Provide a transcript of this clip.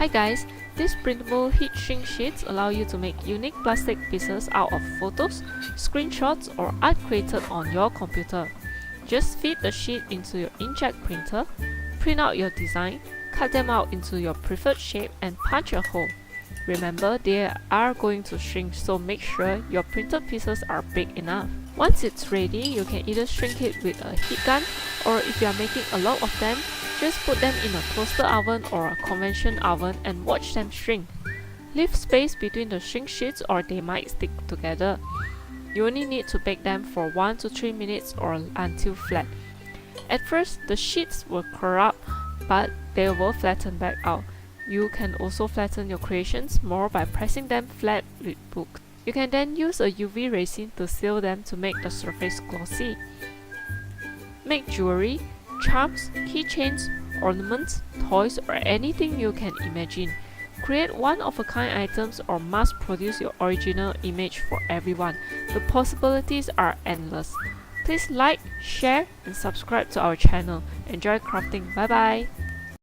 Hi guys, these printable heat shrink sheets allow you to make unique plastic pieces out of photos, screenshots or art created on your computer. Just feed the sheet into your inkjet printer, print out your design, cut them out into your preferred shape and punch a hole. Remember, they are going to shrink, so make sure your printed pieces are big enough. Once it's ready, you can either shrink it with a heat gun, or if you are making a lot of them, just put them in a toaster oven or a convection oven and watch them shrink. Leave space between the shrink sheets or they might stick together. You only need to bake them for 1 to 3 minutes or until flat. At first, the sheets will curl up, but they will flatten back out. You can also flatten your creations more by pressing them flat with books. You can then use a UV resin to seal them to make the surface glossy. Make jewelry, charms, keychains, ornaments, toys or anything you can imagine. Create one-of-a-kind items or mass-produce your original image for everyone. The possibilities are endless. Please like, share and subscribe to our channel. Enjoy crafting. Bye bye!